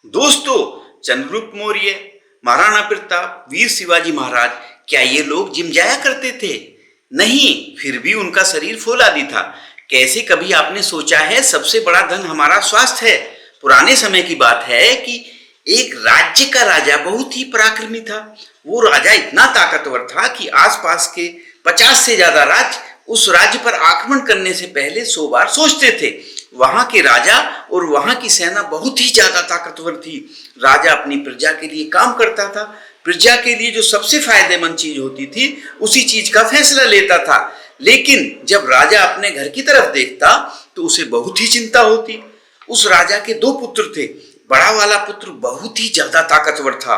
दोस्तों, चंद्रगुप्त मौर्य, महाराणा प्रताप, वीर शिवाजी महाराज, क्या ये लोग जिम जाया करते थे? नहीं, फिर भी उनका शरीर फौलादी था। कैसे कभी आपने सोचा है सबसे बड़ा धन हमारा स्वास्थ्य है? पुराने समय की बात है कि एक राज्य का राजा बहुत ही पराक्रमी था। वो राजा इतना ताकतवर था कि आसपास के 50 से ज्यादा राज्य उस राज्य पर आक्रमण करने से पहले 100 बार सोचते थे। वहां के राजा और वहां की सेना बहुत ही ज्यादा ताकतवर थी। राजा अपनी प्रजा के लिए काम करता था। प्रजा के लिए जो सबसे फायदेमंद चीज होती थी उसी चीज का फैसला लेता था। लेकिन जब राजा अपने घर की तरफ देखता तो उसे बहुत ही चिंता होती। उस राजा के 2 पुत्र थे। बड़ा वाला पुत्र बहुत ही ज्यादा ताकतवर था।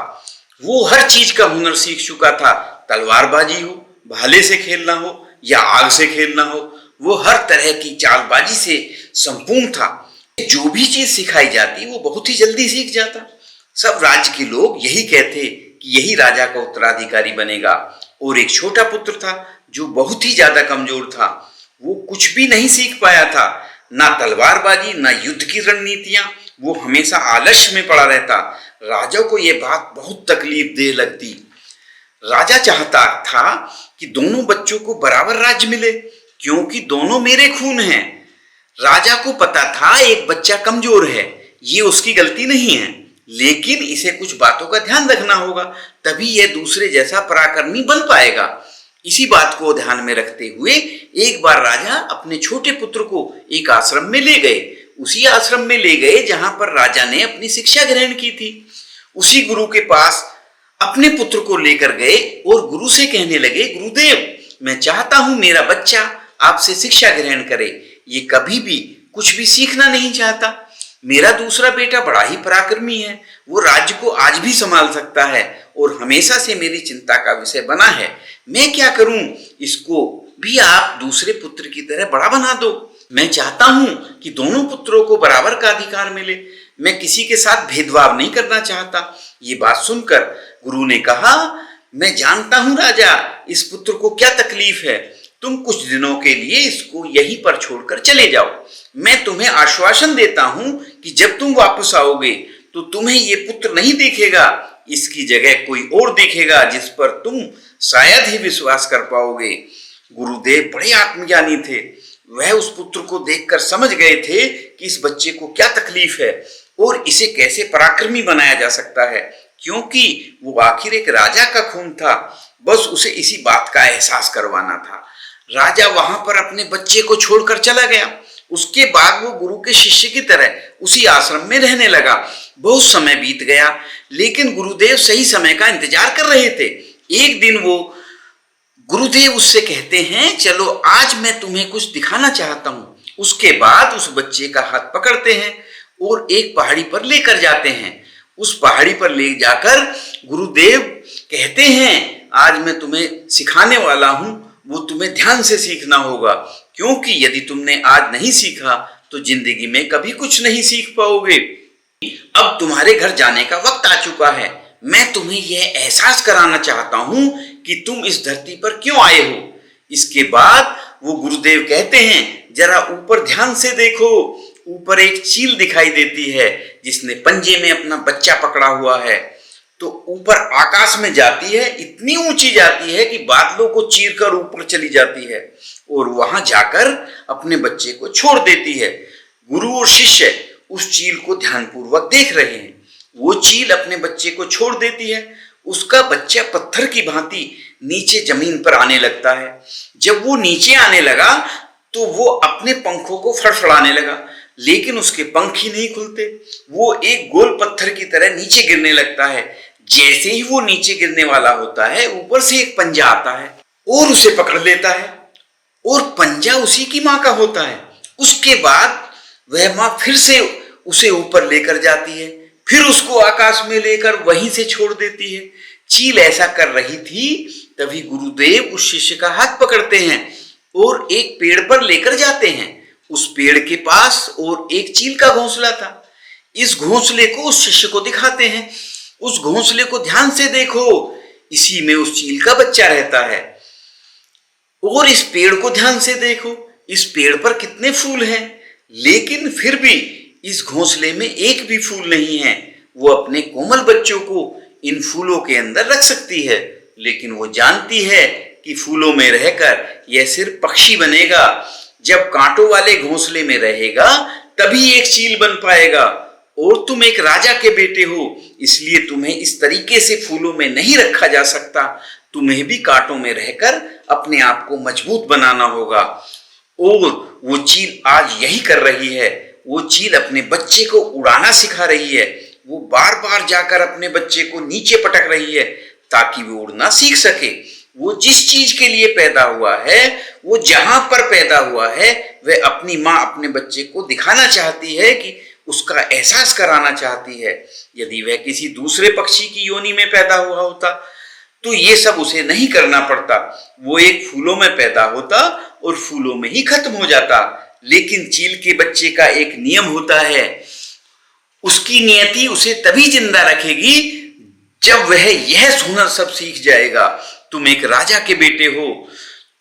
वो हर चीज का हुनर सीख चुका था। तलवारबाजी हो, भाले से खेलना हो या आग से खेलना हो, वो हर तरह की चालबाजी से संपूर्ण था। जो भी चीज सिखाई जाती वो बहुत ही जल्दी सीख जाता। सब राज्य के लोग यही कहते कि यही राजा का उत्तराधिकारी बनेगा। और एक छोटा पुत्र था जो बहुत ही ज्यादा कमजोर था। वो कुछ भी नहीं सीख पाया था, ना तलवारबाजी ना युद्ध की रणनीतियां। वो हमेशा आलस्य में पड़ा रहता। राजा को यह बात बहुत तकलीफ दे लगती। राजा चाहता था कि दोनों बच्चों को बराबर राज्य मिले, क्योंकि दोनों मेरे खून हैं। राजा को पता था एक बच्चा कमजोर है, ये उसकी गलती नहीं है, लेकिन इसे कुछ बातों का ध्यान रखना होगा, तभी यह दूसरे जैसा पराक्रमी बन पाएगा। इसी बात को ध्यान में रखते हुए एक बार राजा अपने छोटे पुत्र को एक आश्रम में ले गए। उसी आश्रम में ले गए जहां पर राजा ने अपनी शिक्षा ग्रहण की थी। उसी गुरु के पास अपने पुत्र को लेकर गए और गुरु से कहने लगे, गुरुदेव, मैं चाहता हूं मेरा बच्चा आपसे शिक्षा ग्रहण करे। ये कभी भी कुछ भी सीखना नहीं चाहता। मेरा दूसरा बेटा बड़ा ही पराक्रमी है, वो राज्य को आज भी संभाल सकता है और हमेशा से मेरी चिंता का विषय बना है। मैं क्या करूं? इसको भी आप दूसरे पुत्र की तरह बड़ा बना दो। मैं चाहता हूं कि दोनों पुत्रों को बराबर का अधिकार मिले। मैं किसी के साथ भेदभाव नहीं करना चाहता। ये बात सुनकर गुरु ने कहा, मैं जानता हूं राजा, इस पुत्र को क्या तकलीफ है। तुम कुछ दिनों के लिए इसको यहीं पर छोड़कर चले जाओ। मैं तुम्हें आश्वासन देता हूं कि जब तुम वापस आओगे तो तुम्हें ये पुत्र नहीं दिखेगा, इसकी जगह कोई और दिखेगा जिस पर तुम शायद ही विश्वास कर पाओगे। गुरुदेव बड़े आत्मज्ञानी थे। वह उस पुत्र को देखकर समझ गए थे कि इस बच्चे को क्या तकलीफ है और इसे कैसे पराक्रमी बनाया जा सकता है, क्योंकि वो आखिर एक राजा का खून था। बस उसे इसी बात का एहसास करवाना था। राजा वहां पर अपने बच्चे को छोड़कर चला गया। उसके बाद वो गुरु के शिष्य की तरह उसी आश्रम में रहने लगा। बहुत समय बीत गया, लेकिन गुरुदेव सही समय का इंतजार कर रहे थे। एक दिन वो गुरुदेव उससे कहते हैं, चलो आज मैं तुम्हें कुछ दिखाना चाहता हूं। उसके बाद उस बच्चे का हाथ पकड़ते हैं और एक पहाड़ी पर लेकर जाते हैं। उस पहाड़ी पर ले जाकर गुरुदेव कहते हैं, आज मैं तुम्हें सिखाने वाला हूं, वो तुम्हें ध्यान से सीखना होगा, क्योंकि यदि तुमने आज नहीं सीखा तो जिंदगी में कभी कुछ नहीं सीख पाओगे। अब तुम्हारे घर जाने का वक्त आ चुका है। मैं तुम्हें यह एहसास कराना चाहता हूं कि तुम इस धरती पर क्यों आए हो। इसके बाद वो गुरुदेव कहते हैं, जरा ऊपर ध्यान से देखो। ऊपर एक चील दिखाई देती है जिसने पंजे में अपना बच्चा पकड़ा हुआ है। तो ऊपर आकाश में जाती है, इतनी ऊंची जाती है कि बादलों को चीरकर ऊपर चली जाती है और वहां जाकर अपने बच्चे को छोड़ देती है। गुरु और शिष्य उस चील को ध्यानपूर्वक देख रहे हैं। वो चील अपने बच्चे को छोड़ देती है। उसका बच्चा पत्थर की भांति नीचे जमीन पर आने लगता है। जब वो नीचे आने लगा तो वो अपने पंखों को फड़फड़ाने लगा, लेकिन उसके पंख ही नहीं खुलते। वो एक गोल पत्थर की तरह नीचे गिरने लगता है। जैसे ही वो नीचे गिरने वाला होता है, ऊपर से एक पंजा आता है और उसे पकड़ लेता है, और पंजा उसी की मां का होता है। उसके बाद वह मां फिर से उसे ऊपर लेकर जाती है, फिर उसको आकाश में लेकर वहीं से छोड़ देती है। चील ऐसा कर रही थी, तभी गुरुदेव उस शिष्य का हाथ पकड़ते हैं और एक पेड़ पर लेकर जाते हैं। उस पेड़ के पास और एक चील का घोंसला था। इस घोंसले को उस शिष्य को दिखाते हैं। उस घोंसले को ध्यान से देखो, इसी में उस चील का बच्चा रहता है। और इस पेड़ को ध्यान से देखो, इस पेड़ पर कितने फूल हैं, लेकिन फिर भी इस घोंसले में एक भी फूल नहीं है। वो अपने कोमल बच्चों को इन फूलों के अंदर रख सकती है, लेकिन वो जानती है कि फूलों में रहकर यह सिर्फ पक्षी बनेगा। जब कांटों वाले घोंसले में रहेगा तभी एक चील बन पाएगा। और तुम एक राजा के बेटे हो, इसलिए तुम्हें इस तरीके से फूलों में नहीं रखा जा सकता। तुम्हें भी कांटों में रहकर अपने आप को मजबूत बनाना होगा। और वो चील आज यही कर रही है। वो चील अपने बच्चे को उड़ाना सिखा रही है। वो बार बार जाकर अपने बच्चे को नीचे पटक रही है ताकि वो उड़ना सीख सके। वो जिस चीज के लिए पैदा हुआ है, वो जहां पर पैदा हुआ है, वह अपनी माँ अपने बच्चे को दिखाना चाहती है कि उसका एहसास कराना चाहती है। यदि वह किसी दूसरे पक्षी की योनि में पैदा हुआ होता तो ये सब उसे नहीं करना पड़ता। वो एक फूलों में पैदा होता और फूलों में ही खत्म हो जाता। लेकिन चील के बच्चे का एक नियम होता है, उसकी नियति उसे तभी जिंदा रखेगी जब वह यह हुनर सब सीख जाएगा। तुम एक राजा के बेटे हो,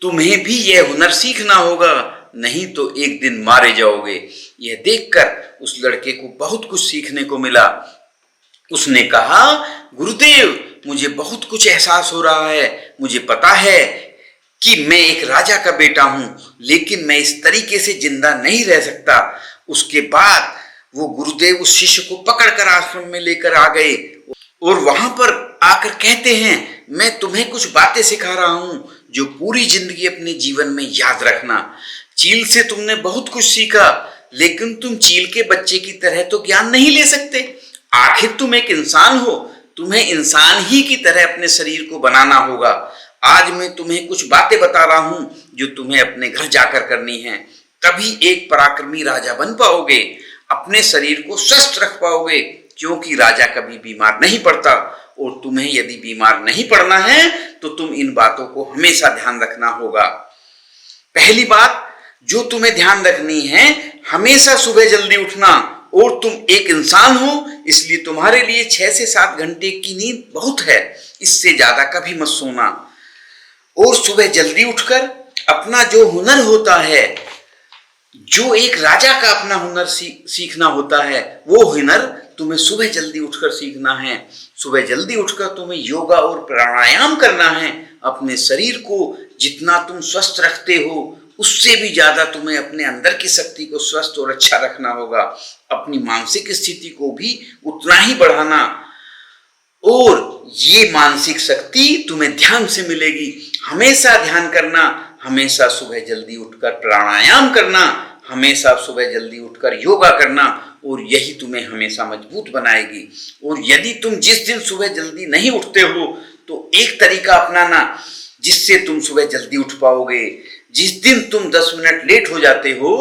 तुम्हें भी यह हुनर सीखना होगा, नहीं तो एक दिन मारे जाओगे। यह देखकर उस लड़के को बहुत कुछ सीखने को मिला। उसने कहा, गुरुदेव, मुझे बहुत कुछ एहसास हो रहा है। मुझे पता है कि मैं एक राजा का बेटा हूं, लेकिन मैं इस तरीके से जिंदा नहीं रह सकता। उसके बाद वो गुरुदेव उस शिष्य को पकड़कर आश्रम में लेकर आ गए और वहां पर आकर कहते हैं, मैं तुम्हें कुछ बातें सिखा रहा हूं जो पूरी जिंदगी अपने जीवन में याद रखना। चील से तुमने बहुत कुछ सीखा, लेकिन तुम चील के बच्चे की तरह तो ज्ञान नहीं ले सकते। आखिर तुम एक इंसान हो, तुम्हें इंसान ही की तरह अपने शरीर को बनाना होगा। आज मैं तुम्हें कुछ बातें बता रहा हूं जो तुम्हें अपने घर जाकर करनी है। तभी एक पराक्रमी राजा बन पाओगे, अपने शरीर को स्वस्थ रख पाओगे, क्योंकि राजा कभी बीमार नहीं पड़ता। और तुम्हें यदि बीमार नहीं पड़ना है तो तुम इन बातों को हमेशा ध्यान रखना होगा। पहली बात जो तुम्हें ध्यान रखनी है, हमेशा सुबह जल्दी उठना। और तुम एक इंसान हो, इसलिए तुम्हारे लिए 6 से 7 घंटे की नींद बहुत है, इससे ज्यादा कभी मत सोना। और सुबह जल्दी उठकर अपना जो हुनर होता है, जो एक राजा का अपना हुनर सीखना होता है, वो हुनर तुम्हें सुबह जल्दी उठकर सीखना है। सुबह जल्दी उठकर तुम्हें योगा और प्राणायाम करना है। अपने शरीर को जितना तुम स्वस्थ रखते हो, उससे भी ज्यादा तुम्हें अपने अंदर की शक्ति को स्वस्थ और अच्छा रखना होगा। अपनी मानसिक स्थिति को भी उतना ही बढ़ाना। और ये मानसिक शक्ति तुम्हें ध्यान से मिलेगी। हमेशा ध्यान करना, हमेशा सुबह जल्दी उठकर प्राणायाम करना, हमेशा सुबह जल्दी उठकर योगा करना, और यही तुम्हें हमेशा मजबूत बनाएगी। और यदि तुम जिस दिन सुबह जल्दी नहीं उठते हो तो एक तरीका अपनाना जिससे तुम सुबह जल्दी उठ पाओगे। जिस दिन तुम 10 मिनट लेट हो जाते हो,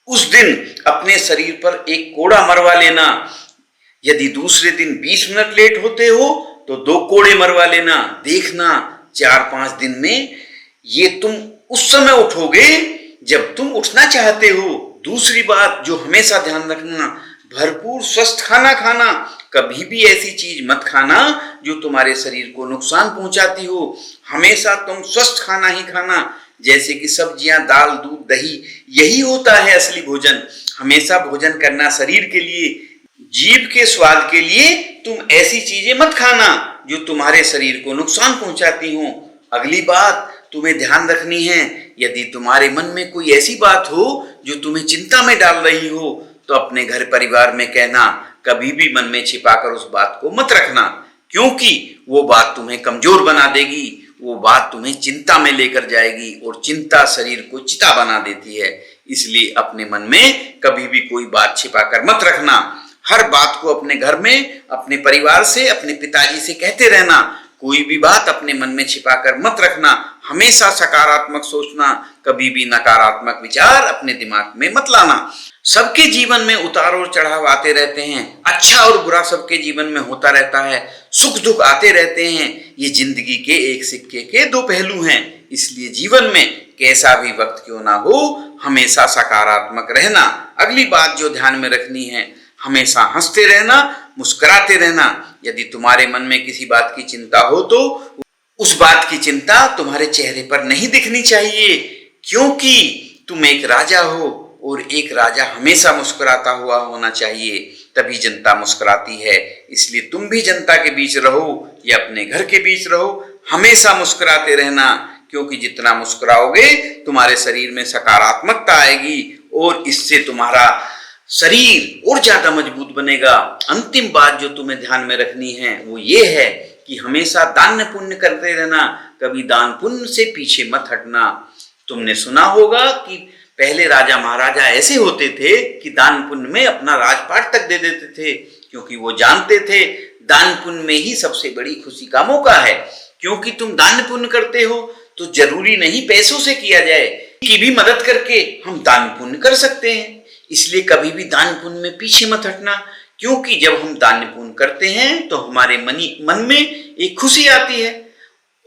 उस दिन अपने शरीर पर एक कोड़ा मरवा लेना। यदि दूसरे दिन 20 मिनट लेट होते हो तो 2 कोड़े मरवा लेना। देखना 4-5 दिन में ये तुम उस समय उठोगे जब तुम उठना चाहते हो। दूसरी बात जो हमेशा ध्यान रखना, भरपूर स्वस्थ खाना खाना। कभी भी ऐसी चीज मत खाना जो तुम्हारे शरीर को नुकसान पहुंचाती हो। हमेशा तुम स्वस्थ खाना ही खाना, जैसे कि सब्जियां, दाल, दूध, दही, यही होता है असली भोजन। हमेशा भोजन करना शरीर के लिए, जीभ के स्वाद के लिए। तुम ऐसी चीजें मत खाना जो तुम्हारे शरीर को नुकसान पहुंचाती हो। अगली बात तुम्हें ध्यान रखनी है, यदि तुम्हारे मन में कोई ऐसी बात हो जो तुम्हें चिंता में डाल रही हो तो अपने घर परिवार में कहना। कभी भी मन में छिपाकर उस बात को मत रखना, क्योंकि वो बात तुम्हें कमजोर बना देगी। वो बात तुम्हें चिंता में लेकर जाएगी और चिंता शरीर को चिता बना देती है। इसलिए अपने मन में कभी भी कोई बात छिपाकर मत रखना। हर बात को अपने घर में, अपने परिवार से, अपने पिताजी से कहते रहना। कोई भी बात अपने मन में छिपाकर मत रखना। हमेशा सकारात्मक सोचना, कभी भी नकारात्मक विचार अपने दिमाग में मत लाना। सबके जीवन में उतार और चढ़ाव आते रहते हैं, अच्छा और बुरा सबके जीवन में होता रहता है, सुख दुख आते रहते हैं। ये जिंदगी के एक सिक्के के 2 पहलू हैं। इसलिए जीवन में कैसा भी वक्त क्यों ना हो, हमेशा सकारात्मक रहना। अगली बात जो ध्यान में रखनी है, हमेशा हंसते रहना, मुस्कुराते रहना। यदि तुम्हारे मन में किसी बात की चिंता हो तो उस बात की चिंता तुम्हारे चेहरे पर नहीं दिखनी चाहिए, क्योंकि तुम एक राजा हो और एक राजा हमेशा मुस्कुराता हुआ होना चाहिए। तभी जनता मुस्कुराती है। इसलिए तुम भी जनता के बीच रहो या अपने घर के बीच रहो, हमेशा मुस्कुराते रहना, क्योंकि जितना मुस्कुराओगे तुम्हारे शरीर में सकारात्मकता आएगी और इससे तुम्हारा शरीर और ज्यादा मजबूत बनेगा। अंतिम बात जो तुम्हें ध्यान में रखनी है वो ये है कि हमेशा दान पुण्य करते रहना, कभी दान पुण्य से पीछे मत हटना। तुमने सुना होगा कि पहले राजा महाराजा ऐसे होते थे कि दान पुण्य में अपना राजपाट तक दे देते थे, क्योंकि वो जानते थे दान पुण्य में ही सबसे बड़ी खुशी का मौका है। क्योंकि तुम दान पुण्य करते हो तो जरूरी नहीं पैसों से किया जाए, की भी मदद करके हम दान पुण्य कर सकते हैं। इसलिए कभी भी दान पुण्य में पीछे मत हटना, क्योंकि जब हम दान पुण्य करते हैं तो हमारे मन में एक खुशी आती है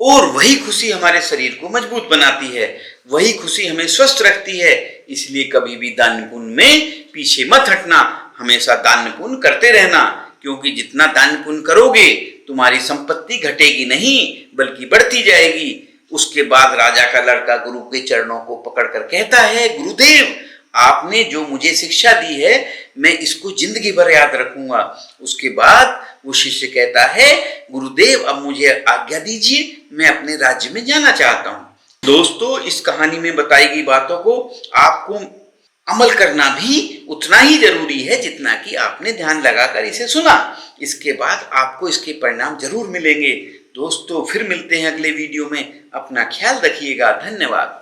और वही खुशी हमारे शरीर को मजबूत बनाती है, वही खुशी हमें स्वस्थ रखती है। इसलिए कभी भी दान पुण्य में पीछे मत हटना, हमेशा दान पुण्य करते रहना, क्योंकि जितना दान पुण्य करोगे तुम्हारी संपत्ति घटेगी नहीं बल्कि बढ़ती जाएगी। उसके बाद राजा का लड़का गुरु के चरणों को पकड़कर कहता है, गुरुदेव आपने जो मुझे शिक्षा दी है मैं इसको जिंदगी भर याद रखूंगा। उसके बाद वो शिष्य कहता है, गुरुदेव अब मुझे आज्ञा दीजिए, मैं अपने राज्य में जाना चाहता हूँ। दोस्तों, इस कहानी में बताई गई बातों को आपको अमल करना भी उतना ही जरूरी है जितना कि आपने ध्यान लगाकर इसे सुना। इसके बाद आपको इसके परिणाम जरूर मिलेंगे। दोस्तों, फिर मिलते हैं अगले वीडियो में। अपना ख्याल रखिएगा। धन्यवाद।